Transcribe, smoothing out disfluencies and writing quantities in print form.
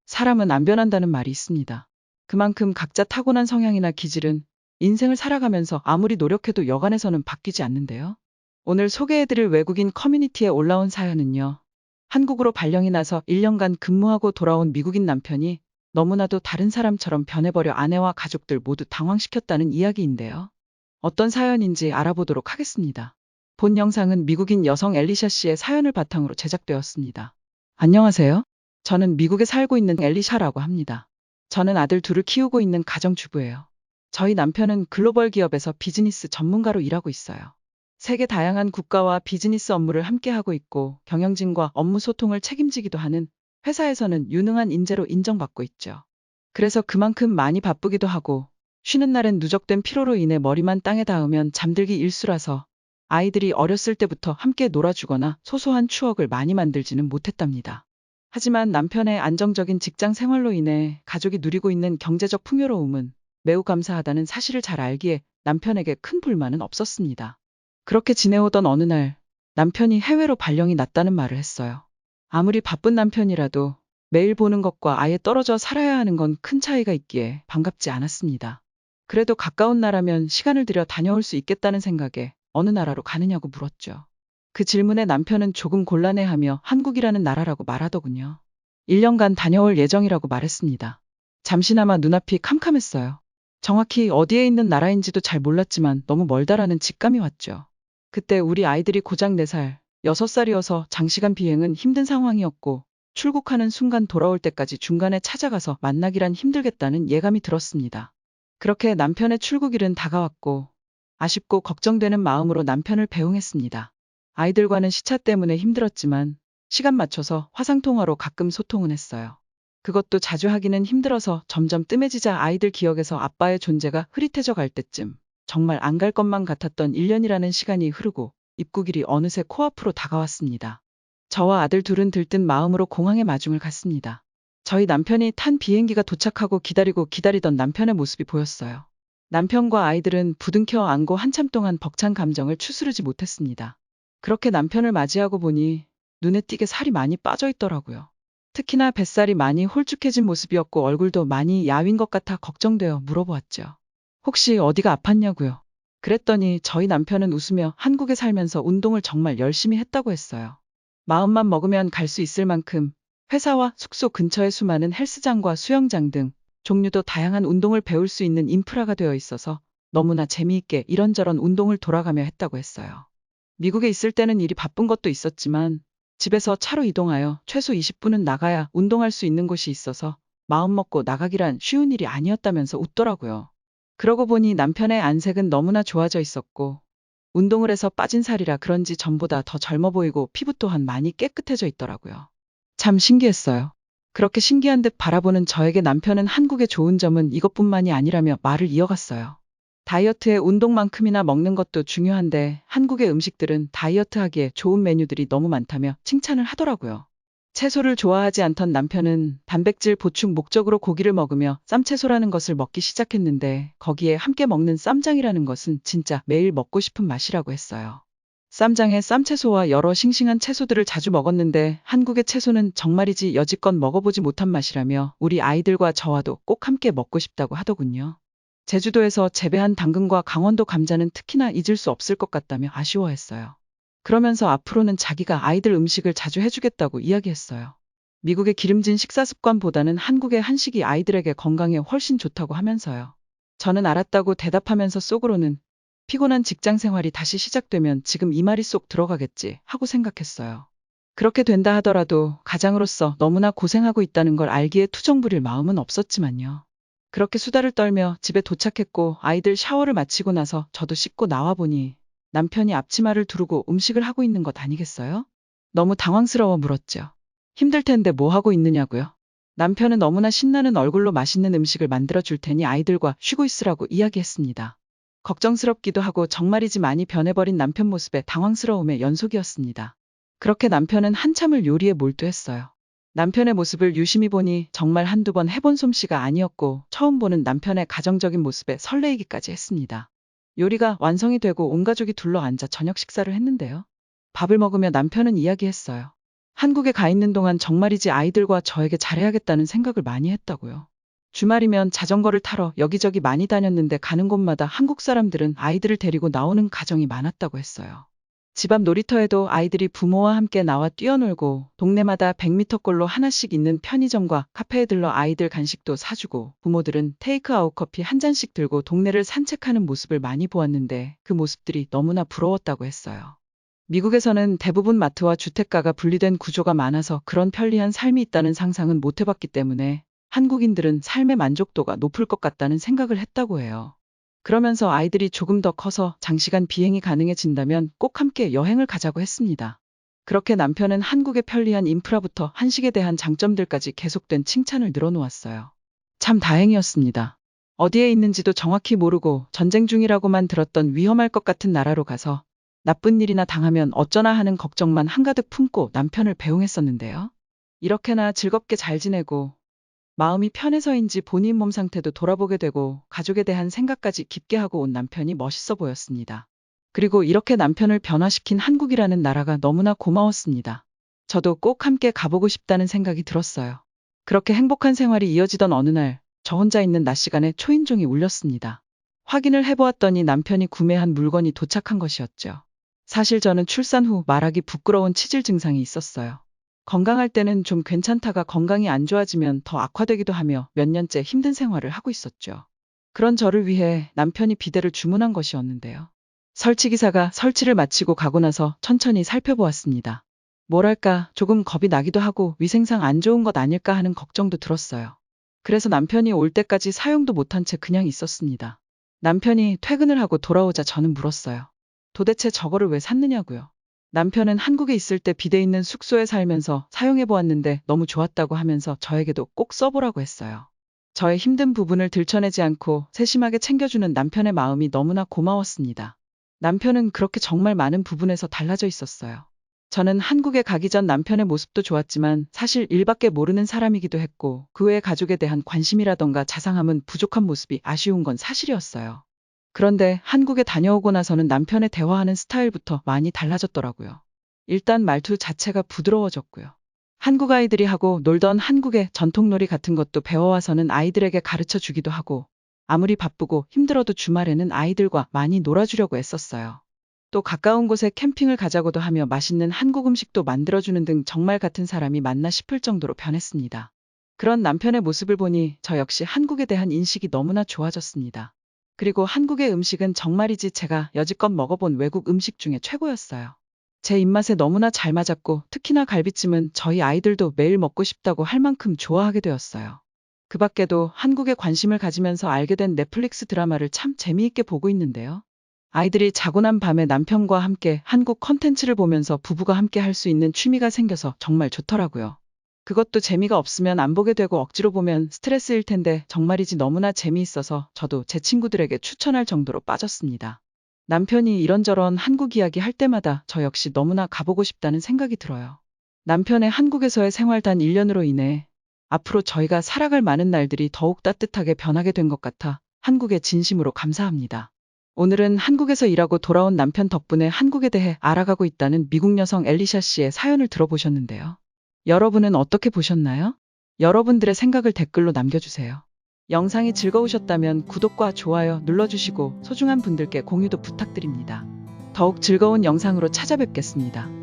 사람은 안 변한다는 말이 있습니다. 그만큼 각자 타고난 성향이나 기질은 인생을 살아가면서 아무리 노력해도 여간에서는 바뀌지 않는데요. 오늘 소개해드릴 외국인 커뮤니티에 올라온 사연은요. 한국으로 발령이 나서 1년간 근무하고 돌아온 미국인 남편이 너무나도 다른 사람처럼 변해버려 아내와 가족들 모두 당황시켰다는 이야기인데요. 어떤 사연인지 알아보도록 하겠습니다. 본 영상은 미국인 여성 엘리샤 씨의 사연을 바탕으로 제작되었습니다. 안녕하세요. 저는 미국에 살고 있는 엘리샤라고 합니다. 저는 아들 둘을 키우고 있는 가정주부예요. 저희 남편은 글로벌 기업에서 비즈니스 전문가로 일하고 있어요. 세계 다양한 국가와 비즈니스 업무를 함께 하고 있고 경영진과 업무 소통을 책임지기도 하는 회사에서는 유능한 인재로 인정받고 있죠. 그래서 그만큼 많이 바쁘기도 하고 쉬는 날엔 누적된 피로로 인해 머리만 땅에 닿으면 잠들기 일쑤라서 아이들이 어렸을 때부터 함께 놀아주거나 소소한 추억을 많이 만들지는 못했답니다. 하지만 남편의 안정적인 직장 생활로 인해 가족이 누리고 있는 경제적 풍요로움은 매우 감사하다는 사실을 잘 알기에 남편에게 큰 불만은 없었습니다. 그렇게 지내오던 어느 날 남편이 해외로 발령이 났다는 말을 했어요. 아무리 바쁜 남편이라도 매일 보는 것과 아예 떨어져 살아야 하는 건 큰 차이가 있기에 반갑지 않았습니다. 그래도 가까운 나라면 시간을 들여 다녀올 수 있겠다는 생각에 어느 나라로 가느냐고 물었죠. 그 질문에 남편은 조금 곤란해하며 한국이라는 나라라고 말하더군요. 1년간 다녀올 예정이라고 말했습니다. 잠시나마 눈앞이 캄캄했어요. 정확히 어디에 있는 나라인지도 잘 몰랐지만 너무 멀다라는 직감이 왔죠. 그때 우리 아이들이 고작 4살, 6살이어서 장시간 비행은 힘든 상황이었고 출국하는 순간 돌아올 때까지 중간에 찾아가서 만나기란 힘들겠다는 예감이 들었습니다. 그렇게 남편의 출국일은 다가왔고 아쉽고 걱정되는 마음으로 남편을 배웅했습니다. 아이들과는 시차 때문에 힘들었지만 시간 맞춰서 화상통화로 가끔 소통은 했어요. 그것도 자주 하기는 힘들어서 점점 뜸해지자 아이들 기억에서 아빠의 존재가 흐릿해져 갈 때쯤 정말 안 갈 것만 같았던 1년이라는 시간이 흐르고 입국일이 어느새 코앞으로 다가왔습니다. 저와 아들 둘은 들뜬 마음으로 공항에 마중을 갔습니다. 저희 남편이 탄 비행기가 도착하고 기다리던 남편의 모습이 보였어요. 남편과 아이들은 부둥켜 안고 한참 동안 벅찬 감정을 추스르지 못했습니다. 그렇게 남편을 맞이하고 보니 눈에 띄게 살이 많이 빠져 있더라고요. 특히나 뱃살이 많이 홀쭉해진 모습이었고 얼굴도 많이 야윈 것 같아 걱정되어 물어보았죠. 혹시 어디가 아팠냐고요? 그랬더니 저희 남편은 웃으며 한국에 살면서 운동을 정말 열심히 했다고 했어요. 마음만 먹으면 갈 수 있을 만큼 회사와 숙소 근처에 수많은 헬스장과 수영장 등 종류도 다양한 운동을 배울 수 있는 인프라가 되어 있어서 너무나 재미있게 이런저런 운동을 돌아가며 했다고 했어요. 미국에 있을 때는 일이 바쁜 것도 있었지만 집에서 차로 이동하여 최소 20분은 나가야 운동할 수 있는 곳이 있어서 마음 먹고 나가기란 쉬운 일이 아니었다면서 웃더라고요. 그러고 보니 남편의 안색은 너무나 좋아져 있었고 운동을 해서 빠진 살이라 그런지 전보다 더 젊어 보이고 피부 또한 많이 깨끗해져 있더라고요. 참 신기했어요. 그렇게 신기한 듯 바라보는 저에게 남편은 한국의 좋은 점은 이것뿐만이 아니라며 말을 이어갔어요. 다이어트에 운동만큼이나 먹는 것도 중요한데 한국의 음식들은 다이어트하기에 좋은 메뉴들이 너무 많다며 칭찬을 하더라고요. 채소를 좋아하지 않던 남편은 단백질 보충 목적으로 고기를 먹으며 쌈채소라는 것을 먹기 시작했는데 거기에 함께 먹는 쌈장이라는 것은 진짜 매일 먹고 싶은 맛이라고 했어요. 쌈장에 쌈채소와 여러 싱싱한 채소들을 자주 먹었는데 한국의 채소는 정말이지 여지껏 먹어보지 못한 맛이라며 우리 아이들과 저와도 꼭 함께 먹고 싶다고 하더군요. 제주도에서 재배한 당근과 강원도 감자는 특히나 잊을 수 없을 것 같다며 아쉬워했어요. 그러면서 앞으로는 자기가 아이들 음식을 자주 해주겠다고 이야기했어요. 미국의 기름진 식사 습관보다는 한국의 한식이 아이들에게 건강에 훨씬 좋다고 하면서요. 저는 알았다고 대답하면서 속으로는 피곤한 직장 생활이 다시 시작되면 지금 이 말이 쏙 들어가겠지 하고 생각했어요. 그렇게 된다 하더라도 가장으로서 너무나 고생하고 있다는 걸 알기에 투정 부릴 마음은 없었지만요. 그렇게 수다를 떨며 집에 도착했고 아이들 샤워를 마치고 나서 저도 씻고 나와보니 남편이 앞치마를 두르고 음식을 하고 있는 것 아니겠어요? 너무 당황스러워 물었죠. 힘들 텐데 뭐 하고 있느냐고요? 남편은 너무나 신나는 얼굴로 맛있는 음식을 만들어 줄 테니 아이들과 쉬고 있으라고 이야기했습니다. 걱정스럽기도 하고 정말이지 많이 변해버린 남편 모습에 당황스러움의 연속이었습니다. 그렇게 남편은 한참을 요리에 몰두했어요. 남편의 모습을 유심히 보니 정말 한두 번 해본 솜씨가 아니었고 처음 보는 남편의 가정적인 모습에 설레이기까지 했습니다. 요리가 완성이 되고 온 가족이 둘러앉아 저녁 식사를 했는데요. 밥을 먹으며 남편은 이야기했어요. 한국에 가 있는 동안 정말이지 아이들과 저에게 잘해야겠다는 생각을 많이 했다고요. 주말이면 자전거를 타러 여기저기 많이 다녔는데 가는 곳마다 한국 사람들은 아이들을 데리고 나오는 가정이 많았다고 했어요. 집 앞 놀이터에도 아이들이 부모와 함께 나와 뛰어놀고 동네마다 100m 골로 하나씩 있는 편의점과 카페에 들러 아이들 간식도 사주고 부모들은 테이크아웃 커피 한 잔씩 들고 동네를 산책하는 모습을 많이 보았는데 그 모습들이 너무나 부러웠다고 했어요. 미국에서는 대부분 마트와 주택가가 분리된 구조가 많아서 그런 편리한 삶이 있다는 상상은 못 해봤기 때문에 한국인들은 삶의 만족도가 높을 것 같다는 생각을 했다고 해요. 그러면서 아이들이 조금 더 커서 장시간 비행이 가능해진다면 꼭 함께 여행을 가자고 했습니다. 그렇게 남편은 한국의 편리한 인프라부터 한식에 대한 장점들까지 계속된 칭찬을 늘어놓았어요. 참 다행이었습니다. 어디에 있는지도 정확히 모르고 전쟁 중이라고만 들었던 위험할 것 같은 나라로 가서 나쁜 일이나 당하면 어쩌나 하는 걱정만 한가득 품고 남편을 배웅했었는데요. 이렇게나 즐겁게 잘 지내고 마음이 편해서인지 본인 몸 상태도 돌아보게 되고 가족에 대한 생각까지 깊게 하고 온 남편이 멋있어 보였습니다. 그리고 이렇게 남편을 변화시킨 한국이라는 나라가 너무나 고마웠습니다. 저도 꼭 함께 가보고 싶다는 생각이 들었어요. 그렇게 행복한 생활이 이어지던 어느 날, 저 혼자 있는 낮 시간에 초인종이 울렸습니다. 확인을 해보았더니 남편이 구매한 물건이 도착한 것이었죠. 사실 저는 출산 후 말하기 부끄러운 치질 증상이 있었어요. 건강할 때는 좀 괜찮다가 건강이 안 좋아지면 더 악화되기도 하며 몇 년째 힘든 생활을 하고 있었죠. 그런 저를 위해 남편이 비데를 주문한 것이었는데요. 설치기사가 설치를 마치고 가고 나서 천천히 살펴보았습니다. 뭐랄까 조금 겁이 나기도 하고 위생상 안 좋은 것 아닐까 하는 걱정도 들었어요. 그래서 남편이 올 때까지 사용도 못한 채 그냥 있었습니다. 남편이 퇴근을 하고 돌아오자 저는 물었어요. 도대체 저거를 왜 샀느냐고요. 남편은 한국에 있을 때 비대 있는 숙소에 살면서 사용해보았는데 너무 좋았다고 하면서 저에게도 꼭 써보라고 했어요. 저의 힘든 부분을 들춰내지 않고 세심하게 챙겨주는 남편의 마음이 너무나 고마웠습니다. 남편은 그렇게 정말 많은 부분에서 달라져 있었어요. 저는 한국에 가기 전 남편의 모습도 좋았지만 사실 일밖에 모르는 사람이기도 했고 그 외의 가족에 대한 관심이라던가 자상함은 부족한 모습이 아쉬운 건 사실이었어요. 그런데 한국에 다녀오고 나서는 남편의 대화하는 스타일부터 많이 달라졌더라고요. 일단 말투 자체가 부드러워졌고요. 한국 아이들이 하고 놀던 한국의 전통놀이 같은 것도 배워와서는 아이들에게 가르쳐 주기도 하고 아무리 바쁘고 힘들어도 주말에는 아이들과 많이 놀아주려고 애썼어요. 또 가까운 곳에 캠핑을 가자고도 하며 맛있는 한국 음식도 만들어주는 등 정말 같은 사람이 맞나 싶을 정도로 변했습니다. 그런 남편의 모습을 보니 저 역시 한국에 대한 인식이 너무나 좋아졌습니다. 그리고 한국의 음식은 정말이지 제가 여지껏 먹어본 외국 음식 중에 최고였어요. 제 입맛에 너무나 잘 맞았고 특히나 갈비찜은 저희 아이들도 매일 먹고 싶다고 할 만큼 좋아하게 되었어요. 그 밖에도 한국에 관심을 가지면서 알게 된 넷플릭스 드라마를 참 재미있게 보고 있는데요. 아이들이 자고 난 밤에 남편과 함께 한국 컨텐츠를 보면서 부부가 함께 할 수 있는 취미가 생겨서 정말 좋더라고요. 그것도 재미가 없으면 안 보게 되고 억지로 보면 스트레스일 텐데 정말이지 너무나 재미있어서 저도 제 친구들에게 추천할 정도로 빠졌습니다. 남편이 이런저런 한국 이야기 할 때마다 저 역시 너무나 가보고 싶다는 생각이 들어요. 남편의 한국에서의 생활 단 1년으로 인해 앞으로 저희가 살아갈 많은 날들이 더욱 따뜻하게 변하게 된 것 같아 한국에 진심으로 감사합니다. 오늘은 한국에서 일하고 돌아온 남편 덕분에 한국에 대해 알아가고 있다는 미국 여성 엘리샤 씨의 사연을 들어보셨는데요. 여러분은 어떻게 보셨나요? 여러분들의 생각을 댓글로 남겨주세요. 영상이 즐거우셨다면 구독과 좋아요 눌러주시고 소중한 분들께 공유도 부탁드립니다. 더욱 즐거운 영상으로 찾아뵙겠습니다.